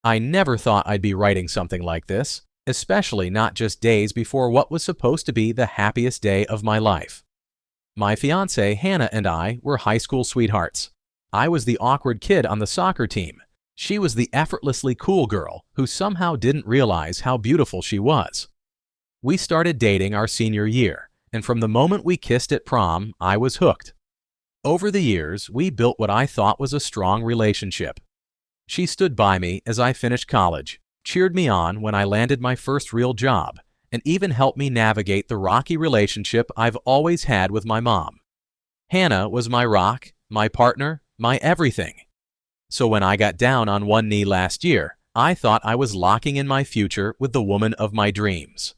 I never thought I'd be writing something like this, especially not just days before what was supposed to be the happiest day of my life. My fiancée Hannah and I were high school sweethearts. I was the awkward kid on the soccer team. She was the effortlessly cool girl who somehow didn't realize how beautiful she was. We started dating our senior year, and from the moment we kissed at prom, I was hooked. Over the years, we built what I thought was a strong relationship. She stood by me as I finished college, cheered me on when I landed my first real job, and even helped me navigate the rocky relationship I've always had with my mom. Hannah was my rock, my partner, my everything. So when I got down on one knee last year, I thought I was locking in my future with the woman of my dreams.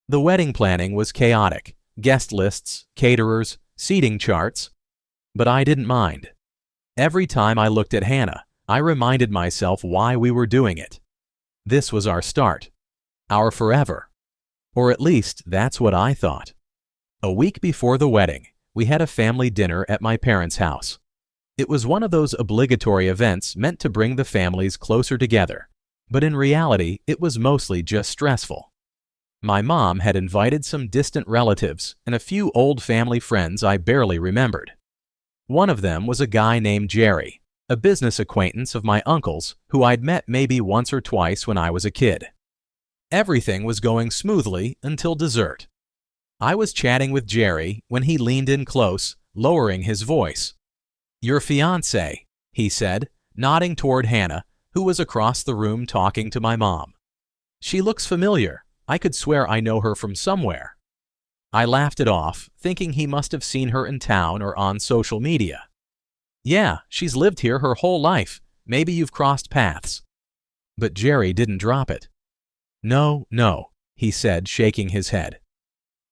The wedding planning was chaotic, guest lists, caterers, seating charts, but I didn't mind. Every time I looked at Hannah, I reminded myself why we were doing it. This was our start, our forever. Or at least that's what I thought. A week before the wedding, we had a family dinner at my parents' house. It was one of those obligatory events meant to bring the families closer together, but in reality, it was mostly just stressful. My mom had invited some distant relatives and a few old family friends I barely remembered. One of them was a guy named Jerry, a business acquaintance of my uncle's who I'd met maybe once or twice when I was a kid. Everything was going smoothly until dessert. I was chatting with Jerry when he leaned in close, lowering his voice. "Your fiancée," he said, nodding toward Hannah, who was across the room talking to my mom. "She looks familiar. I could swear I know her from somewhere." I laughed it off, thinking he must have seen her in town or on social media. "Yeah, she's lived here her whole life. Maybe you've crossed paths." But Jerry didn't drop it. No, he said, shaking his head.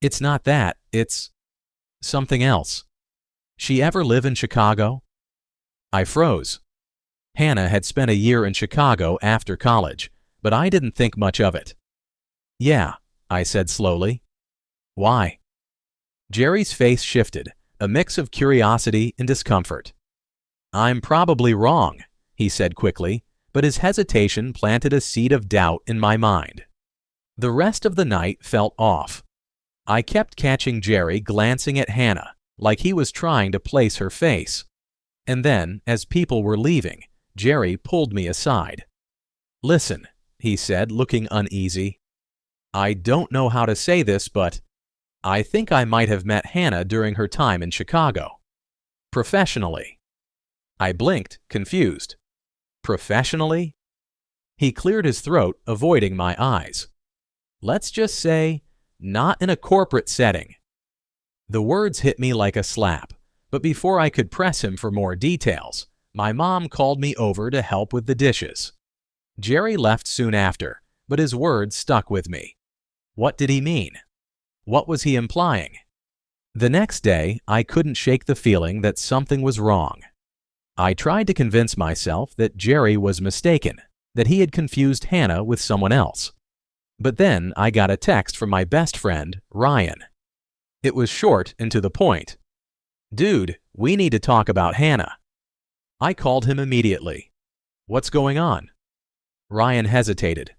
"It's not that, it's something else. She ever live in Chicago?" I froze. Hannah had spent a year in Chicago after college, but I didn't think much of it. "Yeah," I said slowly. "Why?" Jerry's face shifted, a mix of curiosity and discomfort. "I'm probably wrong," he said quickly, but his hesitation planted a seed of doubt in my mind. The rest of the night felt off. I kept catching Jerry glancing at Hannah, like he was trying to place her face. And then, as people were leaving, Jerry pulled me aside. "Listen," he said, looking uneasy. "I don't know how to say this, but I think I might have met Hannah during her time in Chicago. Professionally." I blinked, confused. "Professionally?" He cleared his throat, avoiding my eyes. "Let's just say, not in a corporate setting." The words hit me like a slap, but before I could press him for more details, my mom called me over to help with the dishes. Jerry left soon after, but his words stuck with me. What did he mean? What was he implying? The next day, I couldn't shake the feeling that something was wrong. I tried to convince myself that Jerry was mistaken, that he had confused Hannah with someone else. But then I got a text from my best friend, Ryan. It was short and to the point. "Dude, we need to talk about Hannah." I called him immediately. "What's going on?" Ryan hesitated.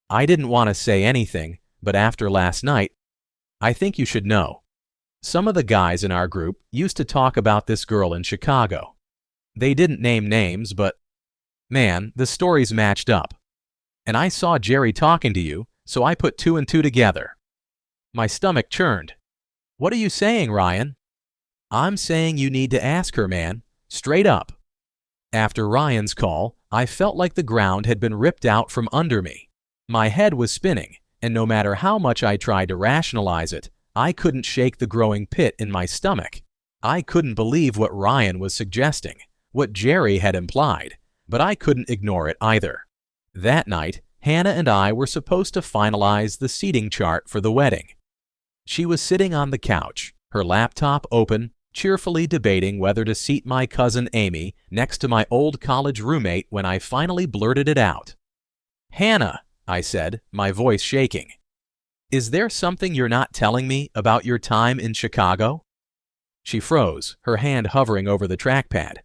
I didn't want to say anything, but after last night, "I think you should know. Some of the guys in our group used to talk about this girl in Chicago. They didn't name names, but man, the stories matched up. And I saw Jerry talking to you, so I put two and two together." My stomach churned. "What are you saying, Ryan?" "I'm saying you need to ask her, man. Straight up." After Ryan's call, I felt like the ground had been ripped out from under me. My head was spinning, and no matter how much I tried to rationalize it, I couldn't shake the growing pit in my stomach. I couldn't believe what Ryan was suggesting, what Jerry had implied, but I couldn't ignore it either. That night, Hannah and I were supposed to finalize the seating chart for the wedding. She was sitting on the couch, her laptop open, cheerfully debating whether to seat my cousin Amy next to my old college roommate when I finally blurted it out. "Hannah," I said, my voice shaking, "is there something you're not telling me about your time in Chicago?" She froze, her hand hovering over the trackpad.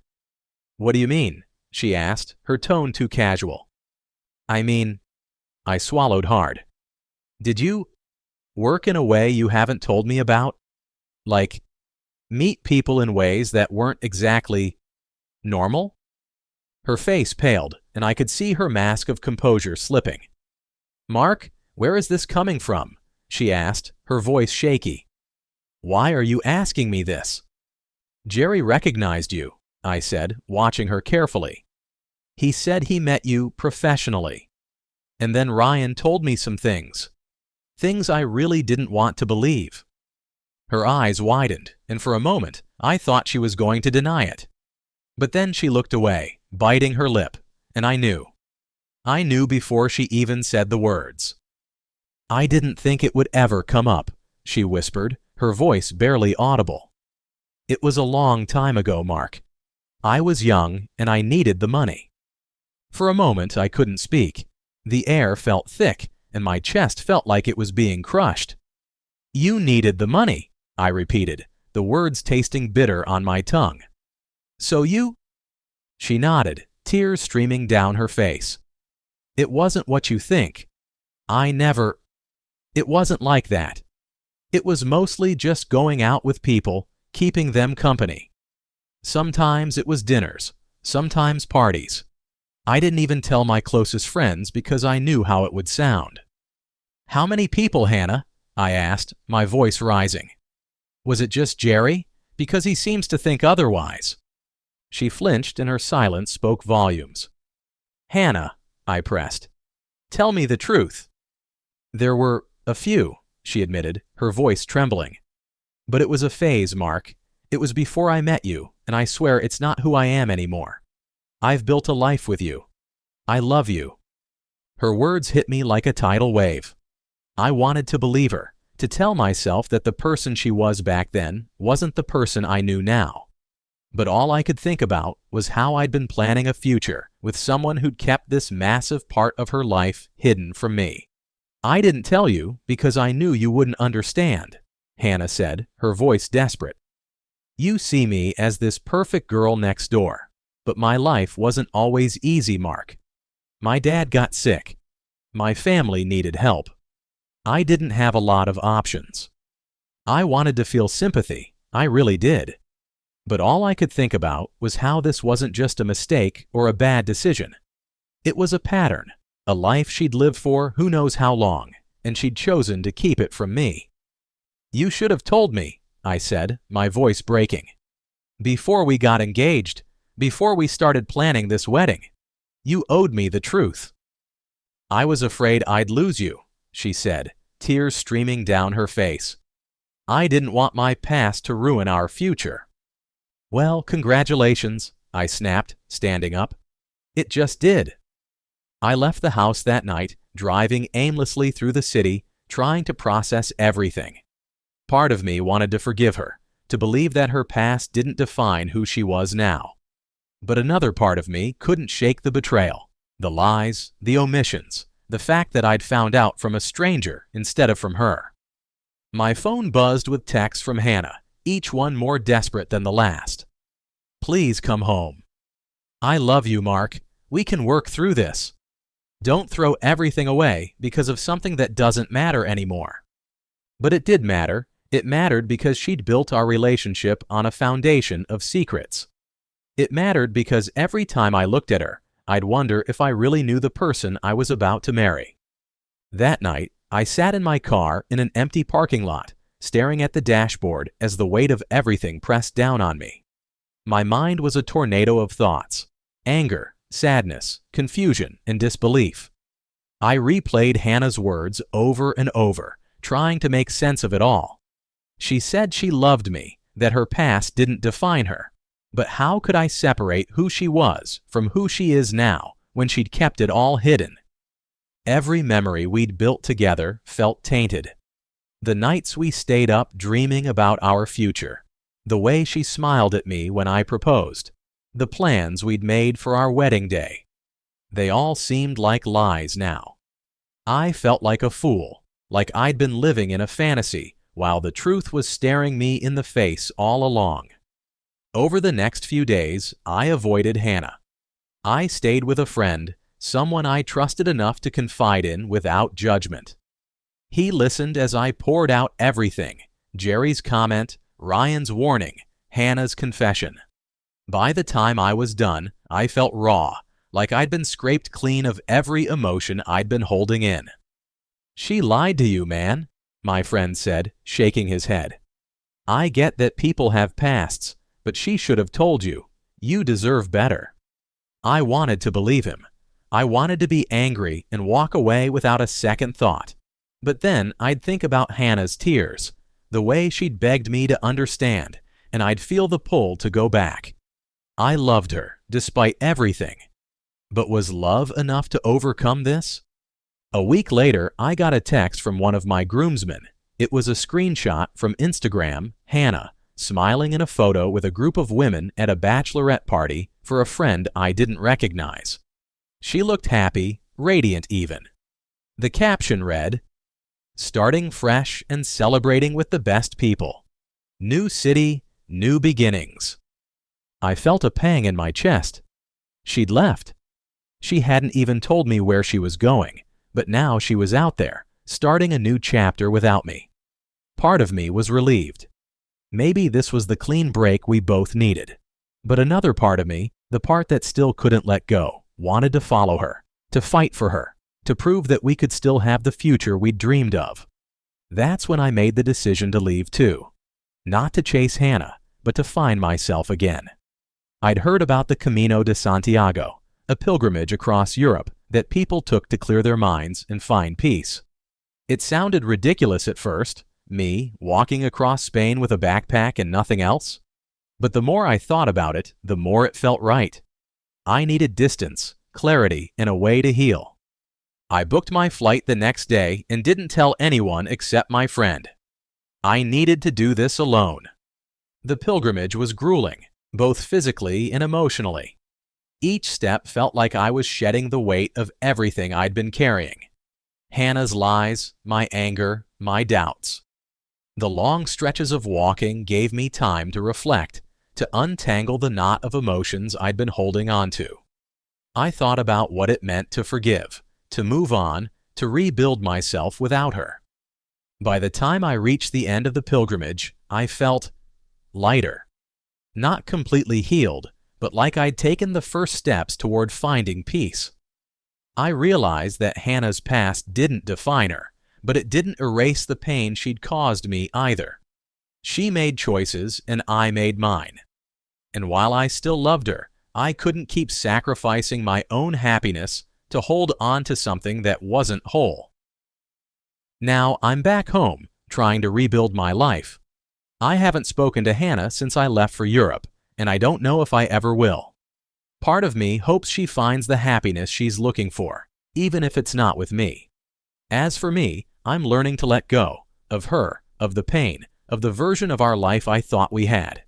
"What do you mean?" she asked, her tone too casual. I mean, I swallowed hard. Did you work in a way you haven't told me about? Like, meet people in ways that weren't exactly normal? Her face paled, and I could see her mask of composure slipping. Mark, where is this coming from? She asked, her voice shaky. Why are you asking me this? Jerry recognized you, I said, watching her carefully. He said he met you professionally. And then Ryan told me some things. Things I really didn't want to believe. Her eyes widened, and for a moment I thought she was going to deny it. But then she looked away, biting her lip, and I knew. I knew before she even said the words. I didn't think it would ever come up, she whispered, her voice barely audible. It was a long time ago, Mark. I was young and I needed the money. For a moment I couldn't speak. The air felt thick and my chest felt like it was being crushed. You needed the money, I repeated, the words tasting bitter on my tongue. So you? She nodded, tears streaming down her face. It wasn't what you think. It wasn't like that. It was mostly just going out with people, keeping them company. Sometimes it was dinners, sometimes parties. I didn't even tell my closest friends because I knew how it would sound. How many people, Hannah? I asked, my voice rising. Was it just Jerry? Because he seems to think otherwise. She flinched and her silence spoke volumes. Hannah, I pressed. Tell me the truth. There were a few, she admitted, her voice trembling. But it was a phase, Mark. It was before I met you, and I swear it's not who I am anymore. I've built a life with you. I love you. Her words hit me like a tidal wave. I wanted to believe her, to tell myself that the person she was back then wasn't the person I knew now. But all I could think about was how I'd been planning a future with someone who'd kept this massive part of her life hidden from me. I didn't tell you because I knew you wouldn't understand, Hannah said, her voice desperate. You see me as this perfect girl next door, but my life wasn't always easy, Mark. My dad got sick. My family needed help. I didn't have a lot of options. I wanted to feel sympathy, I really did. But all I could think about was how this wasn't just a mistake or a bad decision. It was a pattern, a life she'd lived for who knows how long, and she'd chosen to keep it from me. You should have told me, I said, my voice breaking. Before we got engaged, before we started planning this wedding, you owed me the truth. I was afraid I'd lose you, she said, tears streaming down her face. I didn't want my past to ruin our future. Well, congratulations, I snapped, standing up. It just did. I left the house that night, driving aimlessly through the city, trying to process everything. Part of me wanted to forgive her, to believe that her past didn't define who she was now. But another part of me couldn't shake the betrayal, the lies, the omissions, the fact that I'd found out from a stranger instead of from her. My phone buzzed with texts from Hannah, each one more desperate than the last. Please come home. I love you, Mark. We can work through this. Don't throw everything away because of something that doesn't matter anymore. But it did matter. It mattered because she'd built our relationship on a foundation of secrets. It mattered because every time I looked at her, I'd wonder if I really knew the person I was about to marry. That night, I sat in my car in an empty parking lot, staring at the dashboard as the weight of everything pressed down on me. My mind was a tornado of thoughts: anger, sadness, confusion, and disbelief. I replayed Hannah's words over and over, trying to make sense of it all. She said she loved me, that her past didn't define her. But how could I separate who she was from who she is now when she'd kept it all hidden? Every memory we'd built together felt tainted. The nights we stayed up dreaming about our future, the way she smiled at me when I proposed, the plans we'd made for our wedding day. They all seemed like lies now. I felt like a fool, like I'd been living in a fantasy while the truth was staring me in the face all along. Over the next few days, I avoided Hannah. I stayed with a friend, someone I trusted enough to confide in without judgment. He listened as I poured out everything: Jerry's comment, Ryan's warning, Hannah's confession. By the time I was done, I felt raw, like I'd been scraped clean of every emotion I'd been holding in. "She lied to you, man," my friend said, shaking his head. "I get that people have pasts, but she should have told you. You deserve better." I wanted to believe him. I wanted to be angry and walk away without a second thought. But then I'd think about Hannah's tears, the way she'd begged me to understand, and I'd feel the pull to go back. I loved her, despite everything. But was love enough to overcome this? A week later, I got a text from one of my groomsmen. It was a screenshot from Instagram, Hannah, smiling in a photo with a group of women at a bachelorette party for a friend I didn't recognize. She looked happy, radiant even. The caption read, "Starting fresh and celebrating with the best people. New city, new beginnings." I felt a pang in my chest. She'd left. She hadn't even told me where she was going, but now she was out there, starting a new chapter without me. Part of me was relieved. Maybe this was the clean break we both needed. But another part of me, the part that still couldn't let go, wanted to follow her, to fight for her, to prove that we could still have the future we'd dreamed of. That's when I made the decision to leave too. Not to chase Hannah, but to find myself again. I'd heard about the Camino de Santiago, a pilgrimage across Europe that people took to clear their minds and find peace. It sounded ridiculous at first, me walking across Spain with a backpack and nothing else. But the more I thought about it, the more it felt right. I needed distance, clarity, and a way to heal. I booked my flight the next day and didn't tell anyone except my friend. I needed to do this alone. The pilgrimage was grueling, both physically and emotionally. Each step felt like I was shedding the weight of everything I'd been carrying. Hannah's lies, my anger, my doubts. The long stretches of walking gave me time to reflect, to untangle the knot of emotions I'd been holding onto. I thought about what it meant to forgive, to move on, to rebuild myself without her. By the time I reached the end of the pilgrimage, I felt lighter. Not completely healed, but like I'd taken the first steps toward finding peace. I realized that Hannah's past didn't define her, but it didn't erase the pain she'd caused me either. She made choices and I made mine. And while I still loved her, I couldn't keep sacrificing my own happiness to hold on to something that wasn't whole. Now I'm back home, trying to rebuild my life. I haven't spoken to Hannah since I left for Europe, and I don't know if I ever will. Part of me hopes she finds the happiness she's looking for, even if it's not with me. As for me, I'm learning to let go of her, of the pain, of the version of our life I thought we had.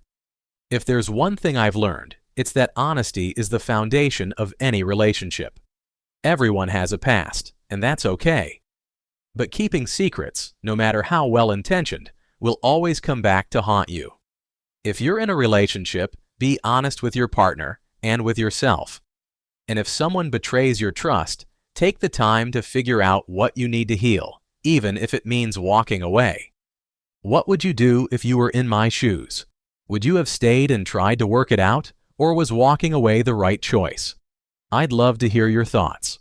If there's one thing I've learned, it's that honesty is the foundation of any relationship. Everyone has a past, and that's okay. But keeping secrets, no matter how well-intentioned, will always come back to haunt you. If you're in a relationship, be honest with your partner and with yourself. And if someone betrays your trust, take the time to figure out what you need to heal, even if it means walking away. What would you do if you were in my shoes? Would you have stayed and tried to work it out, or was walking away the right choice? I'd love to hear your thoughts.